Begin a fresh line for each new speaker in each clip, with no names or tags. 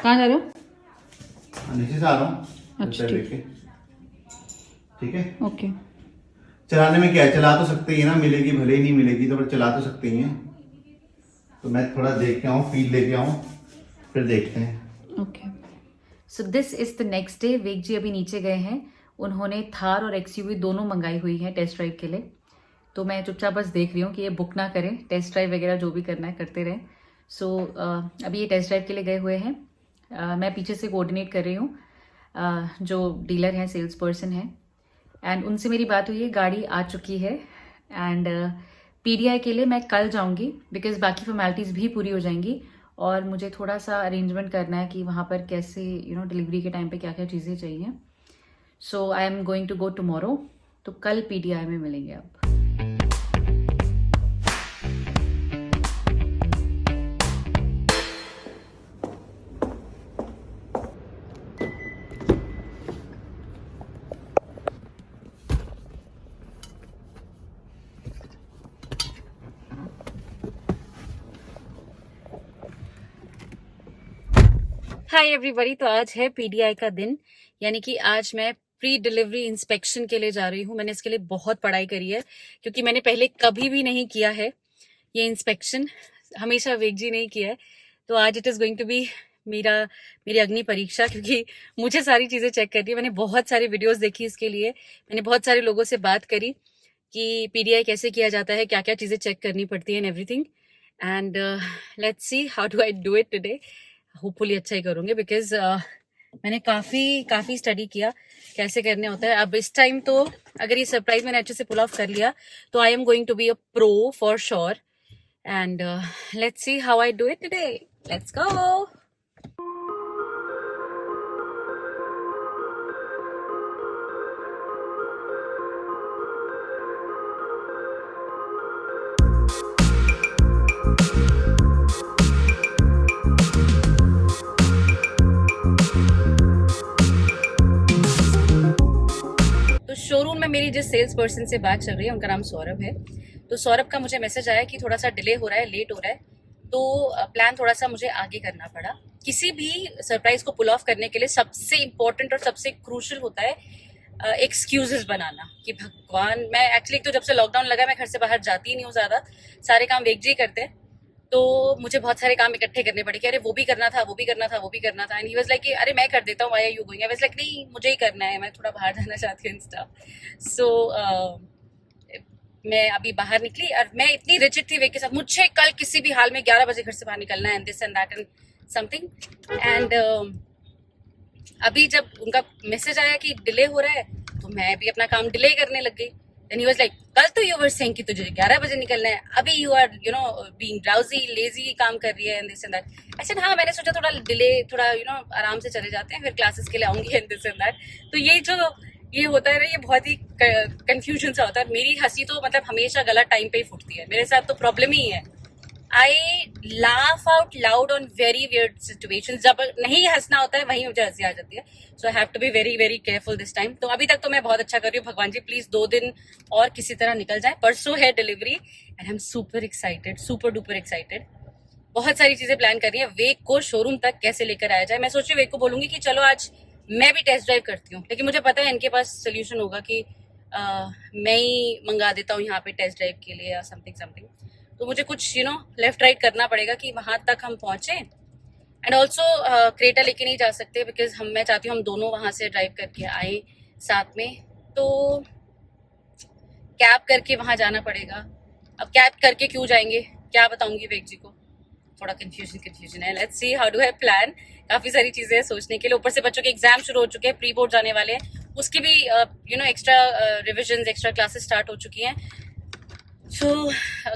कहाँ जा रहे हो?
नीचे से आ रहा हूँ।
अच्छा,
लेके ठीक है।
ओके।
चलाने में क्या है, चला तो सकते ही है ना, मिलेगी भले ही नहीं मिलेगी तो पर चला तो सकते ही हैं। तो मैं थोड़ा देख के आऊँ, फील लेके आऊँ, फिर देखते हैं।
Okay. So this is the next day. वेग जी अभी नीचे गए हैं। उन्होंने थार और एक्सयूवी दोनों मंगाई हुई है टेस्ट ड्राइव के लिए। तो मैं चुपचाप बस देख रही हूँ कि ये बुक ना करें, टेस्ट ड्राइव वगैरह जो भी करना है करते रहें। सो अभी ये टेस्ट ड्राइव के लिए गए हुए हैं। मैं पीछे से कोऑर्डिनेट कर रही हूँ। जो डीलर हैं, सेल्स पर्सन हैं, एंड उनसे मेरी बात हुई है, गाड़ी आ चुकी है। एंड पीडीआई के लिए मैं कल जाऊंगी बिकॉज बाकी फॉर्मेलिटीज़ भी पूरी हो जाएंगी। और मुझे थोड़ा सा अरेंजमेंट करना है कि वहाँ पर कैसे डिलीवरी के टाइम पे क्या क्या चीज़ें चाहिए। So I am going to go tomorrow. तो कल पीडीआई में मिलेंगे आप। Hi everybody. तो आज है पीडीआई का दिन, यानी कि आज मैं प्री डिलीवरी इंस्पेक्शन के लिए जा रही हूँ। मैंने इसके लिए बहुत पढ़ाई करी है क्योंकि मैंने पहले कभी भी नहीं किया है ये इंस्पेक्शन, हमेशा वेग जी नहीं किया है। तो आज it is going to be मेरी अग्नि परीक्षा, क्योंकि मुझे सारी चीज़ें चेक करनी है। मैंने बहुत सारी वीडियोस देखी इसके लिए, मैंने बहुत सारे लोगों से बात करी कि पीडीआई कैसे किया जाता है, क्या क्या चीज़ें चेक करनी पड़ती है and everything. And let's see how do I do it today. Hopefully अच्छा ही करूँगी बिकॉज मैंने काफ़ी स्टडी किया कैसे करने होता है। अब इस टाइम तो अगर ये सरप्राइज मैंने अच्छे से पुल ऑफ कर लिया तो I am going to be a pro for sure. And let's see how I do it today. Let's go. तो शोरूम में मेरी जिस सेल्स पर्सन से बात चल रही है उनका नाम सौरभ है। तो सौरभ का मुझे मैसेज आया कि थोड़ा सा डिले हो रहा है, लेट हो रहा है, तो प्लान थोड़ा सा मुझे आगे करना पड़ा। किसी भी सरप्राइज को पुल ऑफ करने के लिए सबसे इम्पोर्टेंट और सबसे क्रूशल होता है एक्सक्यूजेस बनाना। कि भगवान, मैं एक्चुअली तो जब से लॉकडाउन लगा मैं घर से बाहर जाती ही नहीं हूँ ज़्यादा, सारे काम वेग जी करते हैं। तो मुझे बहुत सारे काम इकट्ठे करने पड़े कि अरे वो भी करना था, वो भी करना था, वो भी करना था। एंड ही वाज लाइक कि अरे मैं कर देता हूँ, why are you going. I was like नहीं, मुझे ही करना है, मैं थोड़ा बाहर जाना चाहती हूँ स्टफ। सो मैं अभी बाहर निकली और मैं इतनी रिजिड थी वे के साथ, मुझे कल किसी भी हाल में 11 बजे घर से बाहर निकलना है, and this and that and something. And अभी जब उनका मैसेज आया कि डिले हो रहा है तो मैं भी अपना काम डिले करने लग गई। Then he was like, कल तो यू वर सेइंग कि तुझे 11 बजे निकलना है, अभी you are being drowsy, lazy, काम कर रही है एंड दिस एंड दैट। अच्छा हाँ, मैंने सोचा थोड़ा डिले, थोड़ा आराम से चले जाते हैं, फिर क्लासेस के लिए आऊंगी एंड दिस एंड दैट। तो ये होता है ना, ये बहुत ही कंफ्यूजन सा होता है। मेरी हंसी तो मतलब हमेशा गलत टाइम पे ही फुटती है, मेरे साथ तो प्रॉब्लम ही है। आई laugh out loud on very weird situation. जब नहीं हंसना होता है वहीं मुझे हंसी आ जाती है। So I have to be very very careful this time. तो अभी तक तो मैं बहुत अच्छा कर रही हूँ। भगवान जी प्लीज 2 दिन और किसी तरह निकल जाए। परसों है delivery and I am super excited, super duper excited. बहुत सारी चीजें प्लान कर रही है, वेग को शोरूम तक कैसे लेकर आया जाए। मैं सोच रही वेग को बोलूंगी कि चलो आज मैं भी टेस्ट ड्राइव करती हूँ, लेकिन मुझे पता है इनके पास सोल्यूशन होगा कि मैं ही मंगा देता हूँ यहाँ पे टेस्ट ड्राइव के लिए या समथिंग समथिंग। तो मुझे कुछ लेफ्ट राइट करना पड़ेगा कि वहां तक हम पहुंचे। एंड ऑल्सो क्रेटा लेके नहीं जा सकते बिकॉज मैं चाहती हूँ हम दोनों वहां से ड्राइव करके आए साथ में। तो कैब करके वहां जाना पड़ेगा। अब कैब करके क्यों जाएंगे, क्या बताऊंगी वेग जी को, थोड़ा कंफ्यूजन है। Let's see how do I plan. काफी सारी चीजें सोचने के लिए, ऊपर से बच्चों के एग्जाम शुरू हो चुके हैं, प्री बोर्ड जाने वाले हैं, उसकी भी extra revision, extra classes start हो चुकी हैं। सो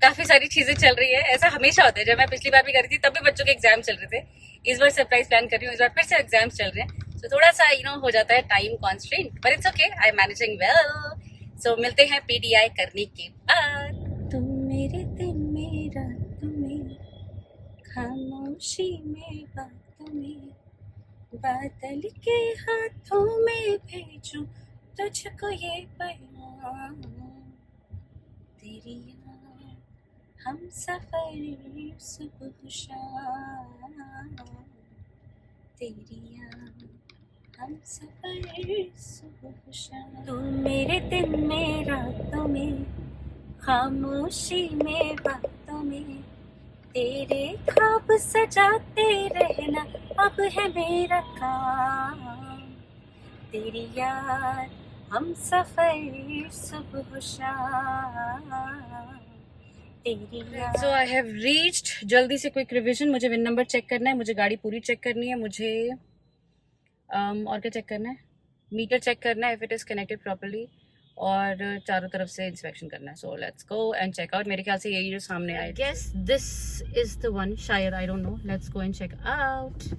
काफी सारी चीजें चल रही है। ऐसा हमेशा होता है, जब मैं पिछली बार भी कर रही थी तब भी बच्चों के एग्जाम चल रहे थे। इस बार सरप्राइज प्लान कर रही हूँ, इस बार फिर से एग्जाम्स चल रहे हैं। सो थोड़ा सा हो जाता है time constraint, but it's okay, I am managing well. So मिलते हैं पीडीआई करने के बाद। तुम मेरे दिन में, रातों में, खामोशी में, बातों में, बादल के हाथों में भेजूं तुझको ये पैगाम, तेरी याद हम सफर सुबह शाम, तेरी याद हम सफर सुबह शाम। तू मेरे दिन में रातों में, खामोशी में बातों में, तेरे ख्वाब सजाते रहना अब है मेरा काम। तेरी याद हम सफर सुबह शाम, तेरी याद। सो आई हैव रीच्ड। जल्दी से क्विक रिवीजन, मुझे विन नंबर चेक करना है, मुझे गाड़ी पूरी चेक करनी है, मुझे और क्या चेक करना है, मीटर चेक करना है if it is connected properly, और चारों तरफ से इंस्पेक्शन करना है। So let's go and check out. मेरे ख्याल से यही जो सामने आए, yes this is the one, शायद, I don't know. Let's go and check out.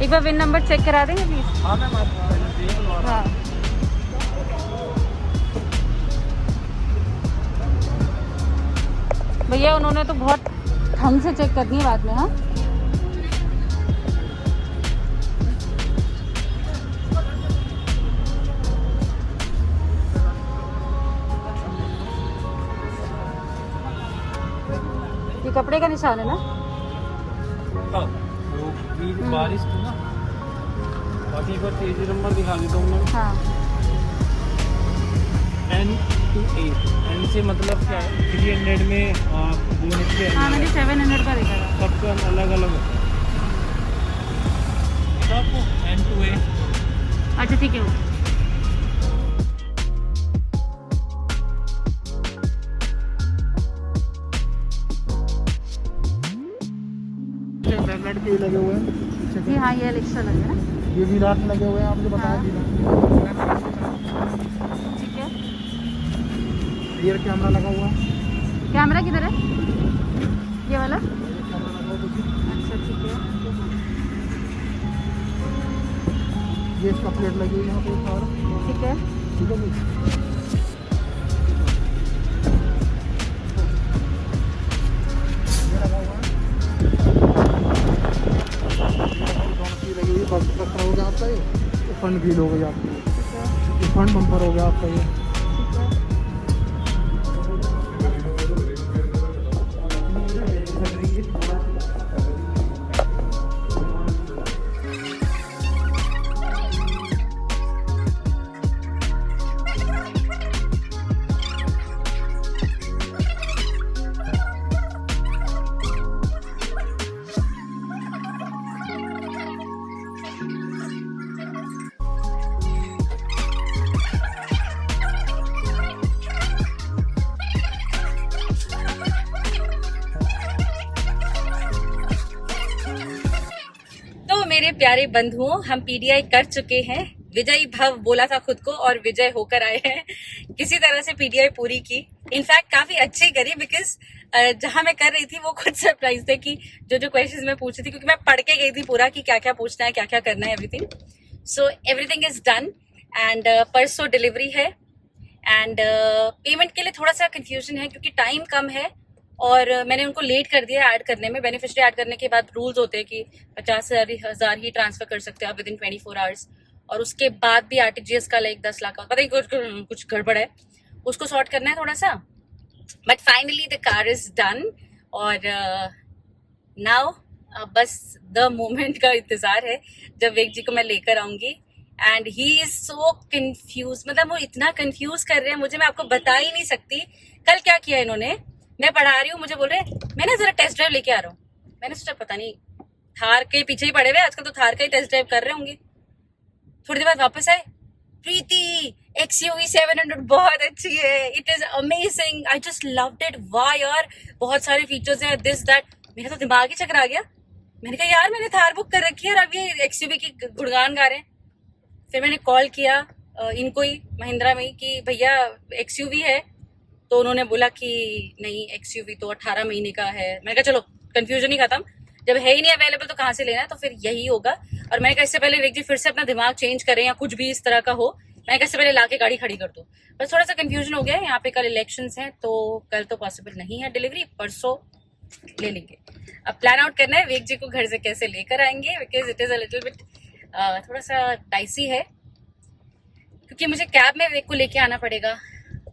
एक बार विन नंबर चेक करा देंगे प्लीज।
हाँ मैम, आप
हाँ भैया, उन्होंने तो बहुत ढंग से चेक करनी है बाद में। हाँ ये कपड़े का निशान है ना?
वो बारिश थी ना, बाकी एक बार तेजी नंबर दिखा देता हूँ मैं।
हाँ
N2A, N से मतलब क्या है, 300 में बोनस पे
हाँ, मैंने 700 का देखा था।
सबका अलग अलग होता है। आपको N2A।
अच्छा ठीक है।
बैकलाइट के लगे हुए हैं।
जी हाँ, ये एक्स्ट्रा लगे ना।
ये भी रात लगे हुए हैं, आपने बताया
हाँ।
भी।
ठीक है।
रियर कैमरा लगा हुआ है।
कैमरा किधर है? ये वाला?
कैमरा लगा हुआ है।
अच्छा ठीक है।
ये इसका प्लेट लगी हुई है यहाँ पे कार।
ठीक है।
ठीक है भाई। लगी हुई बस बक्का हो गया आपका, ये फ्रंट व्हील हो गई आपकी, ये फ्रंट बम्पर हो गया आपका ये।
मेरे प्यारे बंधुओं, हम पीडीआई कर चुके हैं। विजयी भव बोला था खुद को और विजय होकर आए हैं। किसी तरह से पीडीआई पूरी की, इनफैक्ट काफी अच्छी करी, बिकॉज जहां मैं कर रही थी वो खुद सरप्राइज थे कि जो क्वेश्चंस मैं पूछ रही थी, क्योंकि मैं पढ़ के गई थी पूरा कि क्या क्या पूछना है, क्या क्या करना है, everything. So everything is done and परसों डिलीवरी है। एंड पेमेंट के लिए थोड़ा सा कंफ्यूजन है क्योंकि टाइम कम है और मैंने उनको लेट कर दिया ऐड करने में। बेनिफिशियरी ऐड करने के बाद रूल्स होते हैं कि 50,000 ही ट्रांसफर कर सकते हो आप विद इन 24 आवर्स, और उसके बाद भी आरटीजीएस का लाइक 10 लाख का पता नहीं कुछ गड़बड़ है, उसको सॉर्ट करना है थोड़ा सा। But finally the car is done और नाउ बस द मोमेंट का इंतजार है जब वेग जी को मैं लेकर आऊंगी। And he is so confuse, मतलब वो इतना कंफ्यूज कर रहे हैं मुझे, मैं आपको बता ही नहीं सकती। कल क्या किया इन्होंने, मैं पढ़ा रही हूँ, मुझे बोल रहे मैं ना जरा टेस्ट ड्राइव लेके आ रहा हूँ। मैंने सोचा पता नहीं थार के पीछे ही पड़े हुए, आजकल तो थार का ही टेस्ट ड्राइव कर रहे होंगे। थोड़ी देर बाद वापस आए, प्रीति XUV 700 बहुत अच्छी है, it is amazing, I just loved it, वाह यार बहुत सारे फीचर्स हैं, दिस दैट। मेरा तो दिमाग ही चकरा गया। मैंने कहा यार मैंने थार बुक कर रखी है और अब ये XUV की गुणगान गा रहे हैं। फिर मैंने कॉल किया इनको ही, महिंद्रा में ही, कि भैया XUV है, तो उन्होंने बोला कि नहीं XUV तो 18 महीने का है। मैंने कहा चलो कंफ्यूजन ही खत्म, जब है ही नहीं अवेलेबल तो कहाँ से लेना है, तो फिर यही होगा। और मैंने कहा इससे पहले विक जी फिर से अपना दिमाग चेंज करें या कुछ भी इस तरह का हो, मैंने कहा इससे पहले लाके गाड़ी खड़ी कर दो। बस थोड़ा सा कंफ्यूजन हो गया है, यहाँ पे कल इलेक्शंस हैं तो कल तो पॉसिबल नहीं है डिलीवरी, परसों ले लेंगे। अब प्लान आउट करना है विक जी को घर से कैसे लेकर आएंगे, because it is a little bit थोड़ा सा डाइसी है, क्योंकि मुझे कैब में वेक को लेके आना पड़ेगा।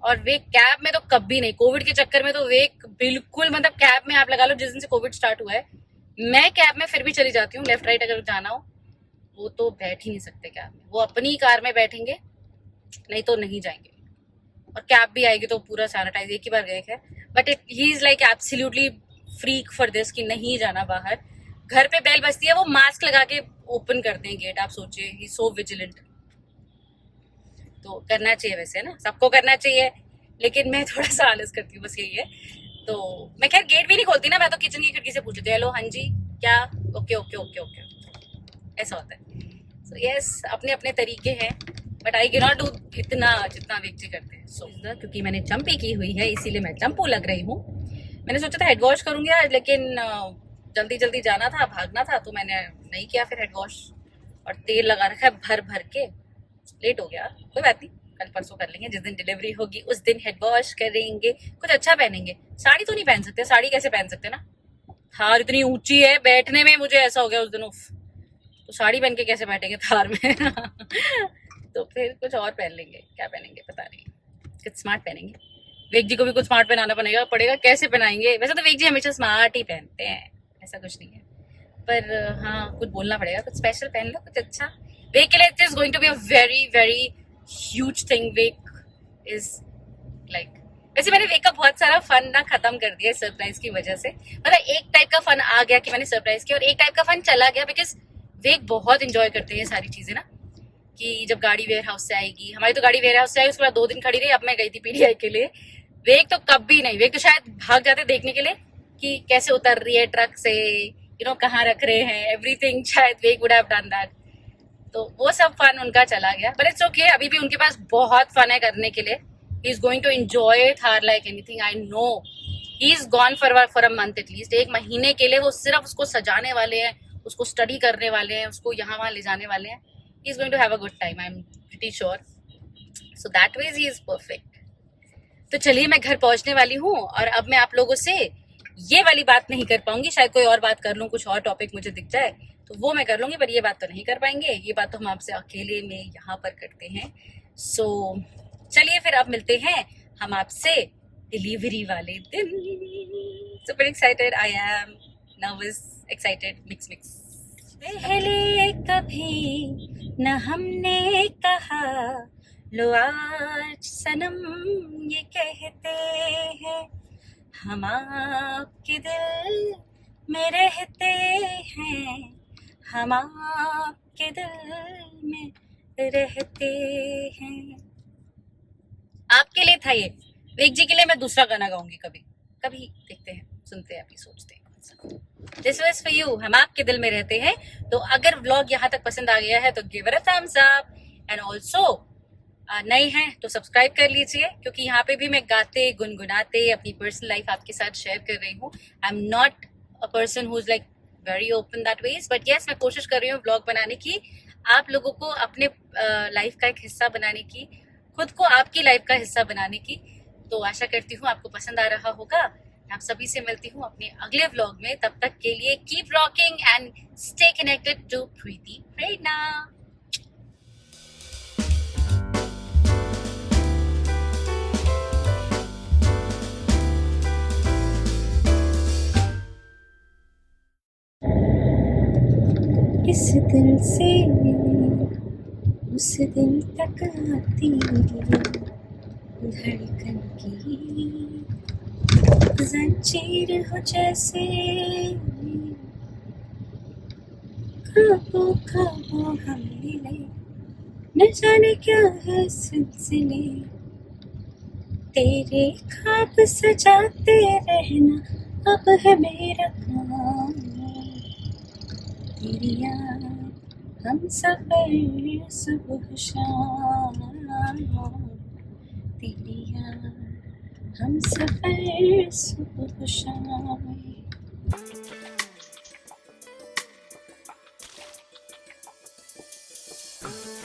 और वेक कैब में तो कभी नहीं, कोविड के चक्कर में तो वेक बिल्कुल, मतलब कैब में आप लगा लो जिस दिन से कोविड स्टार्ट हुआ है, मैं कैब में फिर भी चली जाती हूँ, लेफ्ट राइट अगर जाना हो, वो तो बैठ ही नहीं सकते कैब में, वो अपनी कार में बैठेंगे, नहीं तो नहीं जाएंगे। और कैब भी आएगी तो पूरा सैनिटाइज, एक ही बार गए थे, but he is like absolutely freak for this कि नहीं जाना बाहर। घर पे बेल बजती है, वो मास्क लगा के ओपन करते हैं गेट, आप सोचिए, ही सो विजिलेंट। तो करना चाहिए वैसे ना, सबको करना चाहिए, लेकिन मैं थोड़ा सा आलस करती हूँ, बस यही है। तो मैं खैर गेट भी नहीं खोलती ना, मैं तो किचन की खिड़की से पूछ लेती हूँ, हेलो हाँ जी क्या, ओके ओके ओके ओके, ऐसा होता है। सो यस, अपने अपने तरीके हैं, but I can not do इतना जितना विक जी करते हैं। सो क्योंकि मैंने चंपी की हुई है इसीलिए मैं चंपू लग रही हूँ। मैंने सोचा था हेड वॉश करूंगी आज, लेकिन जल्दी जल्दी जाना था, भागना था, तो मैंने नहीं किया फिर हेड वॉश। और तेल लगा रखा है भर भर के, लेट हो गया, कोई बात नहीं, कल परसों कर लेंगे, जिस दिन डिलीवरी होगी उस दिन हेड वॉश करेंगे। कुछ अच्छा पहनेंगे, साड़ी तो नहीं पहन सकते, साड़ी कैसे पहन सकते ना, थार इतनी ऊंची है, बैठने में मुझे ऐसा हो गया उस दिन, उफ, तो साड़ी पहन के कैसे बैठेंगे थार में तो फिर कुछ और पहन लेंगे, क्या पहनेंगे पता नहीं, कुछ स्मार्ट पहनेंगे। वेक जी को भी कुछ स्मार्ट पहनाना पड़ेगा, कैसे पहनाएंगे, वैसे तो वेक जी हमेशा स्मार्ट ही पहनते हैं, ऐसा कुछ नहीं है, पर हाँ कुछ बोलना पड़ेगा, कुछ स्पेशल पहन लो, कुछ अच्छा वेक के लिए। It is going to be a very very huge thing. Wake is like, वैसे मैंने वेक का बहुत सारा फन ना खत्म कर दिया सरप्राइज की वजह से, मतलब एक टाइप का फन आ गया कि मैंने सरप्राइज किया, और एक टाइप का फन चला गया, बिकॉज वेक बहुत इंजॉय करते हैं सारी चीजें ना, कि जब गाड़ी वेयर हाउस से आएगी, हमारी तो गाड़ी वेयर हाउस से आई, उसके बाद 2 दिन खड़ी रही, अब मैं गई थी पीडीआई के लिए। वेक तो कभी नहीं, वेक तो शायद भाग जाते देखने के लिए कि कैसे उतर रही है ट्रक से, कहाँ रख रहे हैं, एवरीथिंग, शायद वेक वुड हैव डन दैट। तो वो सब फन उनका चला गया, बट इट्स ओके, अभी भी उनके पास बहुत फन है करने के लिए। He is going to enjoy Thar like anything, I know. He is gone for a month at least, 1 महीने के लिए वो सिर्फ उसको सजाने वाले हैं, उसको स्टडी करने वाले हैं, उसको यहाँ वहाँ ले जाने वाले हैं। He is going to have a good time, I am pretty sure. So that ways he is perfect. तो चलिए मैं घर पहुंचने वाली हूँ, और अब मैं आप लोगों से ये वाली बात नहीं कर पाऊंगी, शायद कोई और बात कर लूँ, कुछ और टॉपिक मुझे दिख जाए तो वो मैं कर लूंगी, पर ये बात तो नहीं कर पाएंगे, ये बात तो हम आपसे अकेले में यहाँ पर करते हैं। सो चलिए फिर अब मिलते हैं हम आपसे डिलीवरी वाले दिन। Super excited, I am nervous, excited, mix mix. पहले कभी न हमने कहा, लो आज सनम ये कहते हैं, हम आपके दिल में रहते हैं, हम आपके दिल में रहते हैं। आपके लिए था ये, वेक जी के लिए मैं दूसरा गाना गाऊंगी कभी कभी, देखते हैं, सुनते हैं, अभी सोचते हैं। दिस वाज फॉर यू, हम आपके दिल में रहते हैं। तो अगर व्लॉग यहाँ तक पसंद आ गया है तो give it a thumbs up, and also नए हैं तो सब्सक्राइब कर लीजिए, क्योंकि यहाँ पे भी मैं गाते गुनगुनाते अपनी पर्सनल लाइफ आपके साथ शेयर कर रही हूँ। I am not a person who is like very open that ways, but yes मैं कोशिश कर रही हूँ व्लॉग बनाने की, आप लोगों को अपने लाइफ का एक हिस्सा बनाने की, खुद को आपकी लाइफ का हिस्सा बनाने की। तो आशा करती हूँ आपको पसंद आ रहा होगा। आप सभी से मिलती हूँ अपने अगले व्लॉग में, तब तक के लिए keep rocking and stay connected to Preeti Prerna. इस दिल से उस दिल तक आती धड़कन की जंजीर हो जैसे, खाबों खाबों हम मिले, न जाने क्या है सिलसिले, तेरे ख्वाब सजाते रहना अब है मेरा काम, तेरी याद हम सफर सुबह शाम, तेरी याद हम सफर सुबह शाम।
है।